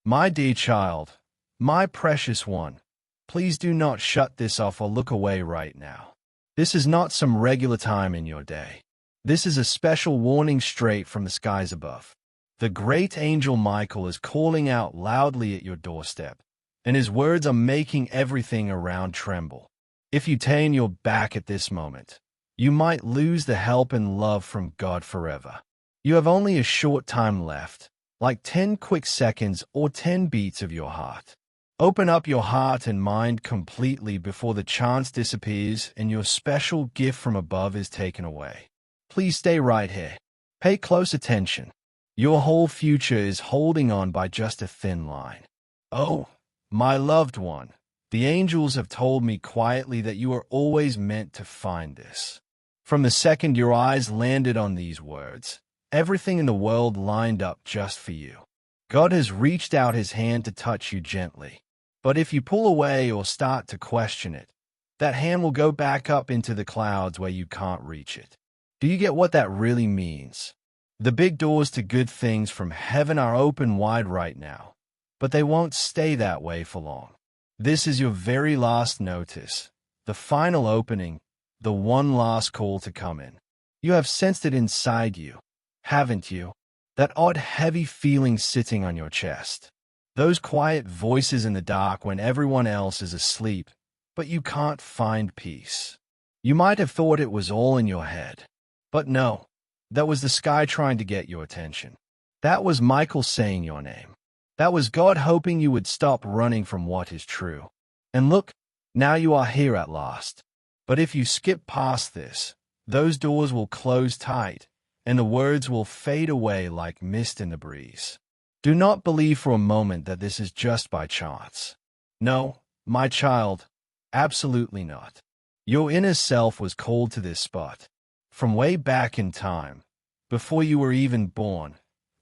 My dear child, my precious one, please do not shut this off or look away right now. This is not some regular time in your day. This is a special warning straight from the skies above. The great angel Michael is calling out loudly at your doorstep, and his words are making everything around tremble. If you turn your back at this moment, you might lose the help and love from God forever. You have only a short time left, like 10 quick seconds or 10 beats of your heart. Open up your heart and mind completely before the chance disappears and your special gift from above is taken away. Please stay right here. Pay close attention. Your whole future is holding on by just a thin line. Oh, my loved one, the angels have told me quietly that you are always meant to find this. From the second your eyes landed on these words, everything in the world lined up just for you. God has reached out his hand to touch you gently. But if you pull away or start to question it, that hand will go back up into the clouds where you can't reach it. Do you get what that really means? The big doors to good things from heaven are open wide right now, but they won't stay that way for long. This is your very last notice, the final opening, the one last call to come in. You have sensed it inside you, haven't you? That odd heavy feeling sitting on your chest. Those quiet voices in the dark when everyone else is asleep, but you can't find peace. You might have thought it was all in your head, but no. That was the sky trying to get your attention. That was Michael saying your name. That was God hoping you would stop running from what is true. And look, now you are here at last. But if you skip past this, those doors will close tight, and the words will fade away like mist in the breeze. Do not believe for a moment that this is just by chance. No, my child, absolutely not. Your inner self was called to this spot. From way back in time, before you were even born,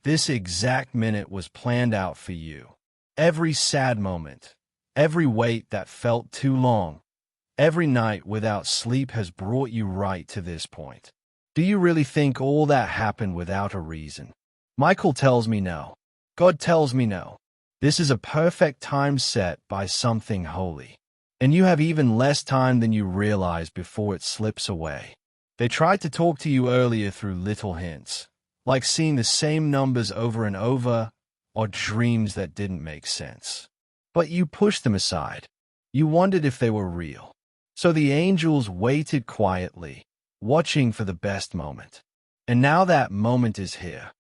this exact minute was planned out for you. Every sad moment, every wait that felt too long, every night without sleep has brought you right to this point. Do you really think all that happened without a reason? Michael tells me no. God tells me no. This is a perfect time set by something holy. And you have even less time than you realize before it slips away. They tried to talk to you earlier through little hints, like seeing the same numbers over and over, or dreams that didn't make sense. But you pushed them aside. You wondered if they were real. So the angels waited quietly, watching for the best moment. And now that moment is here.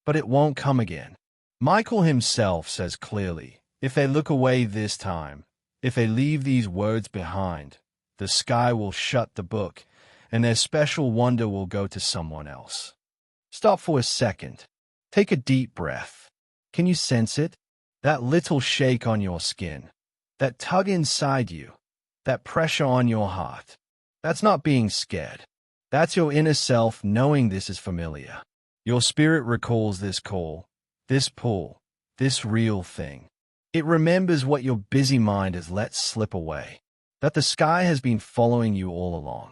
But it won't come again. Michael himself says clearly, if they look away this time, if they leave these words behind, the sky will shut the book, and their special wonder will go to someone else. Stop for a second. Take a deep breath. Can you sense it? That little shake on your skin. That tug inside you. That pressure on your heart. That's not being scared. That's your inner self knowing this is familiar. Your spirit recalls this call, this pull, this real thing. It remembers what your busy mind has let slip away. That the sky has been following you all along.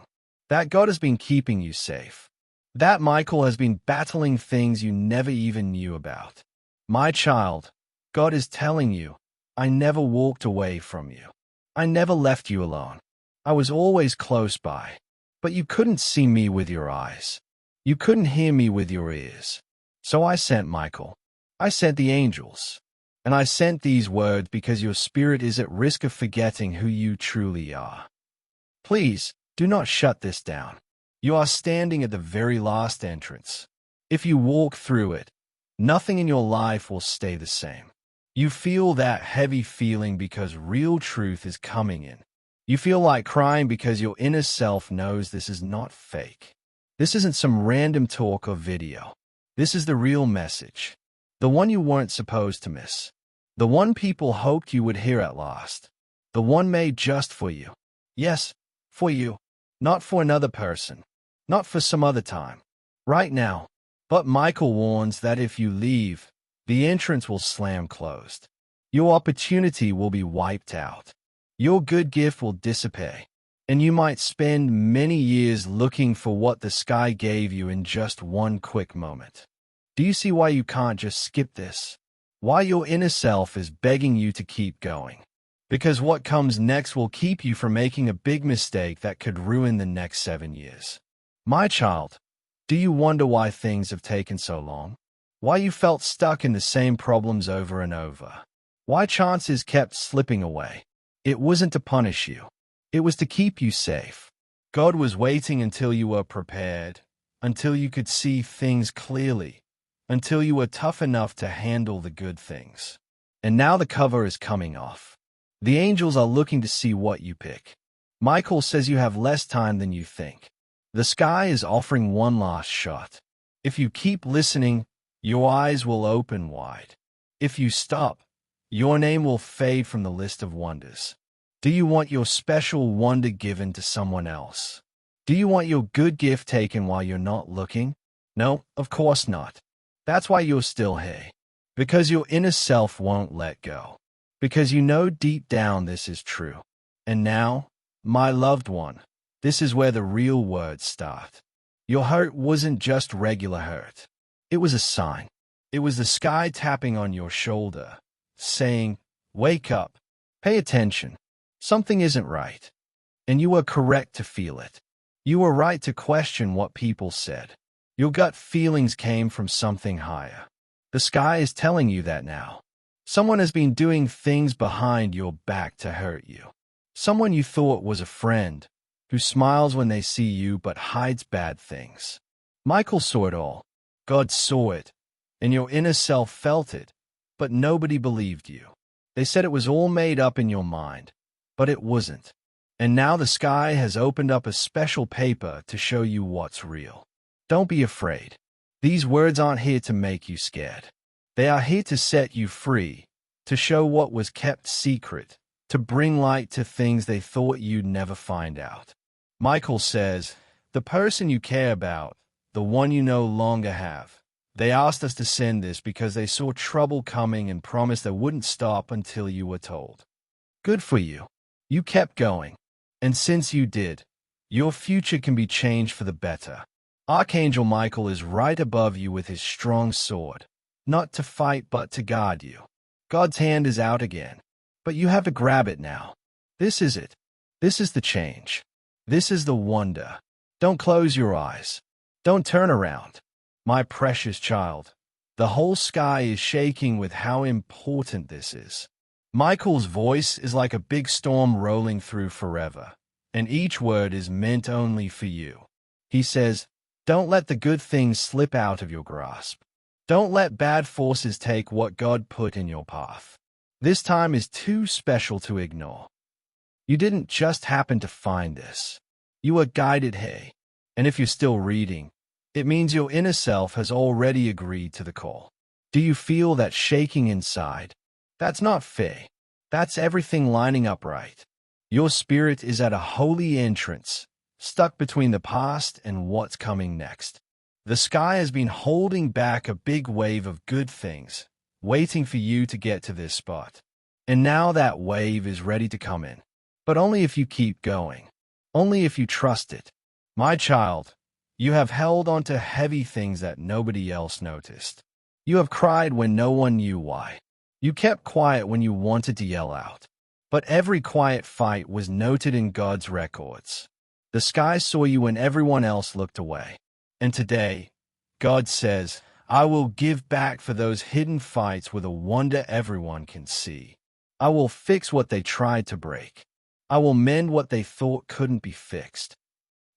That God has been keeping you safe. That Michael has been battling things you never even knew about. My child, God is telling you, I never walked away from you. I never left you alone. I was always close by. But you couldn't see me with your eyes. You couldn't hear me with your ears. So I sent Michael. I sent the angels. And I sent these words because your spirit is at risk of forgetting who you truly are. Please, do not shut this down. You are standing at the very last entrance. If you walk through it, nothing in your life will stay the same. You feel that heavy feeling because real truth is coming in. You feel like crying because your inner self knows this is not fake. This isn't some random talk or video. This is the real message. The one you weren't supposed to miss. The one people hoped you would hear at last. The one made just for you. Yes, for you. Not for another person. Not for some other time. Right now. But Michael warns that if you leave, the entrance will slam closed. Your opportunity will be wiped out. Your good gift will disappear. And you might spend many years looking for what the sky gave you in just one quick moment. Do you see why you can't just skip this? Why your inner self is begging you to keep going. Because what comes next will keep you from making a big mistake that could ruin the next 7 years. My child, do you wonder why things have taken so long? Why you felt stuck in the same problems over and over? Why chances kept slipping away? It wasn't to punish you. It was to keep you safe. God was waiting until you were prepared, until you could see things clearly, until you were tough enough to handle the good things. And now the cover is coming off. The angels are looking to see what you pick. Michael says you have less time than you think. The sky is offering one last shot. If you keep listening, your eyes will open wide. If you stop, your name will fade from the list of wonders. Do you want your special wonder given to someone else? Do you want your good gift taken while you're not looking? No, of course not. That's why you're still here. Because your inner self won't let go. Because you know deep down this is true. And now, my loved one, this is where the real words start. Your hurt wasn't just regular hurt. It was a sign. It was the sky tapping on your shoulder, saying, wake up, pay attention. Something isn't right. And you were correct to feel it. You were right to question what people said. Your gut feelings came from something higher. The sky is telling you that now. Someone has been doing things behind your back to hurt you. Someone you thought was a friend, who smiles when they see you but hides bad things. Michael saw it all. God saw it, and your inner self felt it, but nobody believed you. They said it was all made up in your mind, but it wasn't. And now the sky has opened up a special paper to show you what's real. Don't be afraid. These words aren't here to make you scared. They are here to set you free, to show what was kept secret, to bring light to things they thought you'd never find out. Michael says, the person you care about, the one you no longer have, they asked us to send this because they saw trouble coming and promised they wouldn't stop until you were told. Good for you. You kept going. And since you did, your future can be changed for the better. Archangel Michael is right above you with his strong sword, not to fight but to guard you. God's hand is out again, but you have to grab it now. This is it. This is the change. This is the wonder. Don't close your eyes. Don't turn around. My precious child, the whole sky is shaking with how important this is. Michael's voice is like a big storm rolling through forever, and each word is meant only for you. He says, don't let the good things slip out of your grasp. Don't let bad forces take what God put in your path. This time is too special to ignore. You didn't just happen to find this. You were guided here. And if you're still reading, it means your inner self has already agreed to the call. Do you feel that shaking inside? That's not fear. That's everything lining up right. Your spirit is at a holy entrance, stuck between the past and what's coming next. The sky has been holding back a big wave of good things, waiting for you to get to this spot. And now that wave is ready to come in. But only if you keep going. Only if you trust it. My child, you have held onto heavy things that nobody else noticed. You have cried when no one knew why. You kept quiet when you wanted to yell out. But every quiet fight was noted in God's records. The sky saw you when everyone else looked away. And today, God says, I will give back for those hidden fights with a wonder everyone can see. I will fix what they tried to break. I will mend what they thought couldn't be fixed.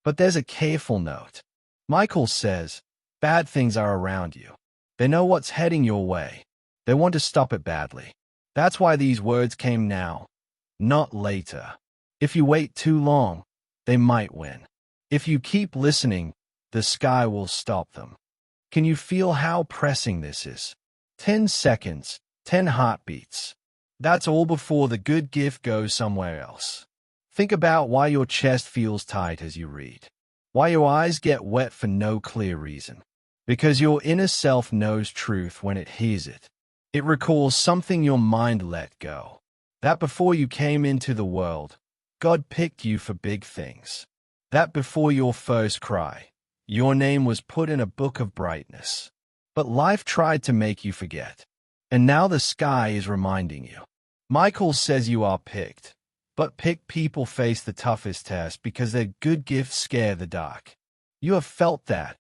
But there's a careful note. Michael says, bad things are around you. They know what's heading your way. They want to stop it badly. That's why these words came now, not later. If you wait too long, they might win. If you keep listening, the sky will stop them. Can you feel how pressing this is? 10 seconds, 10 heartbeats. That's all before the good gift goes somewhere else. Think about why your chest feels tight as you read. Why your eyes get wet for no clear reason. Because your inner self knows truth when it hears it. It recalls something your mind let go. That before you came into the world, God picked you for big things. That before your first cry, your name was put in a book of brightness. But life tried to make you forget. And now the sky is reminding you. Michael says you are picked, but picked people face the toughest test because their good gifts scare the dark. You have felt that,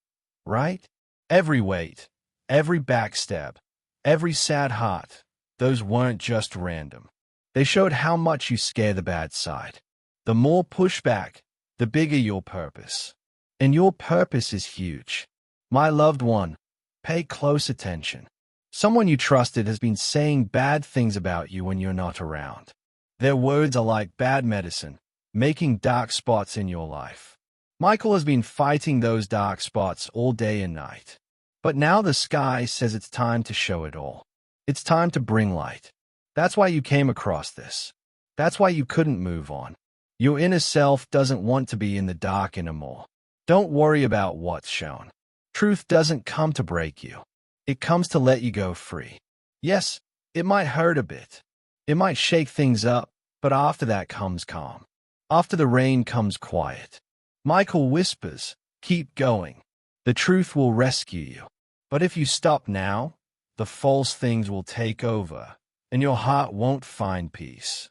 right? Every weight, every backstab, every sad heart, those weren't just random. They showed how much you scare the bad side. The more pushback, the bigger your purpose. And your purpose is huge. My loved one, pay close attention. Someone you trusted has been saying bad things about you when you're not around. Their words are like bad medicine, making dark spots in your life. Michael has been fighting those dark spots all day and night. But now the sky says it's time to show it all. It's time to bring light. That's why you came across this. That's why you couldn't move on. Your inner self doesn't want to be in the dark anymore. Don't worry about what's shown. Truth doesn't come to break you. It comes to let you go free. Yes, it might hurt a bit. It might shake things up, but after that comes calm. After the rain comes quiet. Michael whispers, keep going. The truth will rescue you. But if you stop now, the false things will take over, and your heart won't find peace.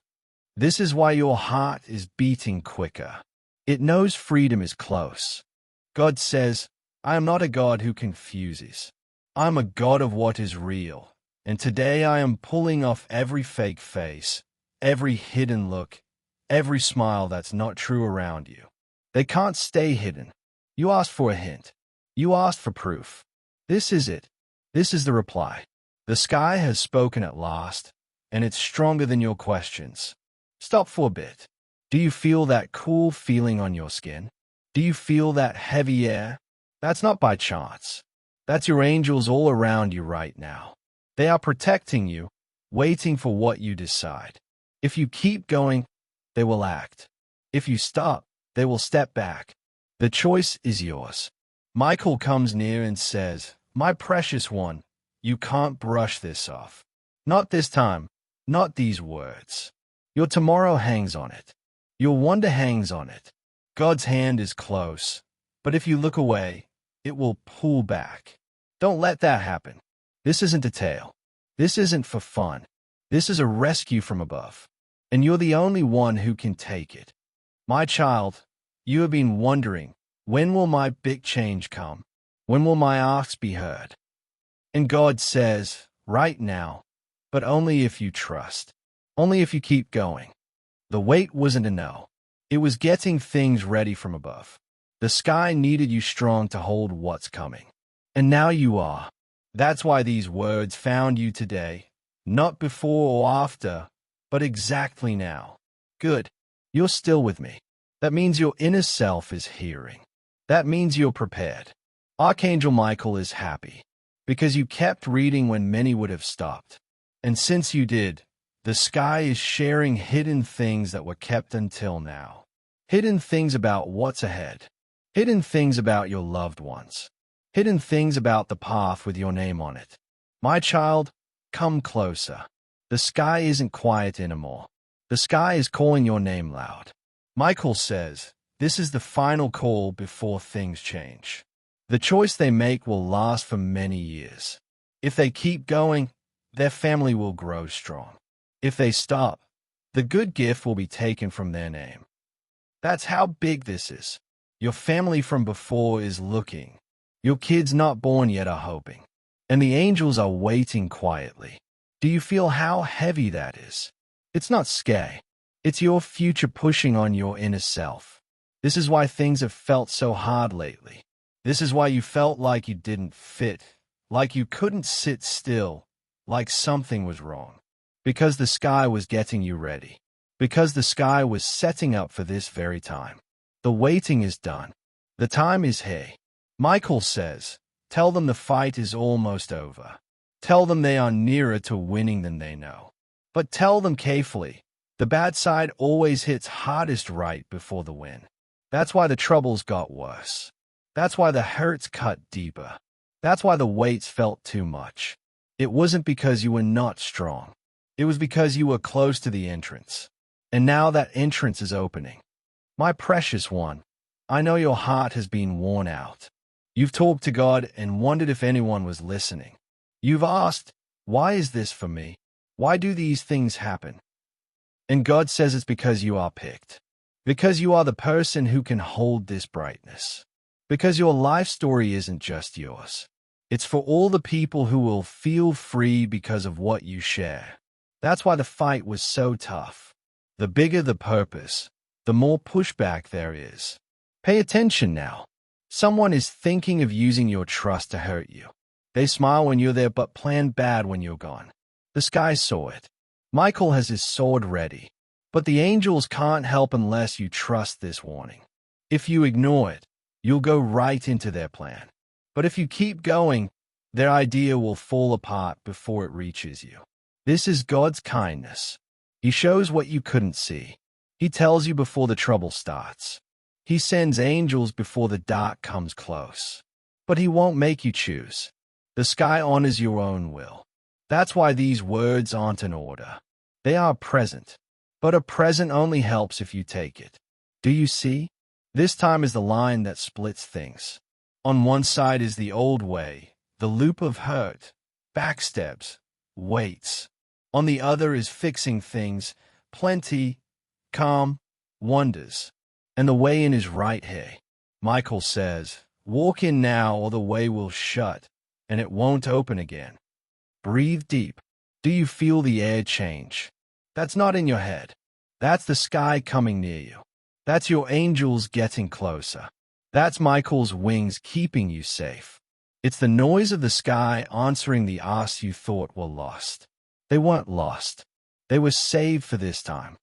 This is why your heart is beating quicker. It knows freedom is close. God says, I am not a God who confuses. I am a God of what is real, and today I am pulling off every fake face, every hidden look, every smile that's not true around you. They can't stay hidden. You asked for a hint. You asked for proof. This is it. This is the reply. The sky has spoken at last, and it's stronger than your questions. Stop for a bit. Do you feel that cool feeling on your skin? Do you feel that heavy air? That's not by chance. That's your angels all around you right now. They are protecting you, waiting for what you decide. If you keep going, they will act. If you stop, they will step back. The choice is yours. Michael comes near and says, my precious one, you can't brush this off. Not this time, not these words. Your tomorrow hangs on it. Your wonder hangs on it. God's hand is close, but if you look away, it will pull back. Don't let that happen. This isn't a tale. This isn't for fun. This is a rescue from above, and you're the only one who can take it. My child, you have been wondering, when will my big change come? When will my asks be heard? And God says, right now, but only if you trust. Only if you keep going. The wait wasn't a no. It was getting things ready from above. The sky needed you strong to hold what's coming. And now you are. That's why these words found you today. Not before or after, but exactly now. Good. You're still with me. That means your inner self is hearing. That means you're prepared. Archangel Michael is happy, because you kept reading when many would have stopped. And since you did, the sky is sharing hidden things that were kept until now. Hidden things about what's ahead. Hidden things about your loved ones. Hidden things about the path with your name on it. My child, come closer. The sky isn't quiet anymore. The sky is calling your name loud. Michael says, this is the final call before things change. The choice they make will last for many years. If they keep going, their family will grow strong. If they stop, the good gift will be taken from their name. That's how big this is. Your family from before is looking. Your kids not born yet are hoping. And the angels are waiting quietly. Do you feel how heavy that is? It's not scary. It's your future pushing on your inner self. This is why things have felt so hard lately. This is why you felt like you didn't fit, like you couldn't sit still, like something was wrong. Because the sky was getting you ready. Because the sky was setting up for this very time. The waiting is done. The time is here. Michael says, tell them the fight is almost over. Tell them they are nearer to winning than they know. But tell them carefully, the bad side always hits hardest right before the win. That's why the troubles got worse. That's why the hurts cut deeper. That's why the weights felt too much. It wasn't because you were not strong. It was because you were close to the entrance. And now that entrance is opening. My precious one, I know your heart has been worn out. You've talked to God and wondered if anyone was listening. You've asked, Why is this for me? Why do these things happen? And God says it's because you are picked. Because you are the person who can hold this brightness. Because your life story isn't just yours. It's for all the people who will feel free because of what you share. That's why the fight was so tough. The bigger the purpose, the more pushback there is. Pay attention now. Someone is thinking of using your trust to hurt you. They smile when you're there but plan bad when you're gone. The sky saw it. Michael has his sword ready. But the angels can't help unless you trust this warning. If you ignore it, you'll go right into their plan. But if you keep going, their idea will fall apart before it reaches you. This is God's kindness. He shows what you couldn't see. He tells you before the trouble starts. He sends angels before the dark comes close. But he won't make you choose. The sky honors your own will. That's why these words aren't an order. They are present. But a present only helps if you take it. Do you see? This time is the line that splits things. On one side is the old way, the loop of hurt, backstabs, waits. On the other is fixing things, plenty, calm, wonders. And the way in is right here. Michael says, walk in now or the way will shut, and it won't open again. Breathe deep. Do you feel the air change? That's not in your head. That's the sky coming near you. That's your angels getting closer. That's Michael's wings keeping you safe. It's the noise of the sky answering the asks you thought were lost. They weren't lost. They were saved for this time.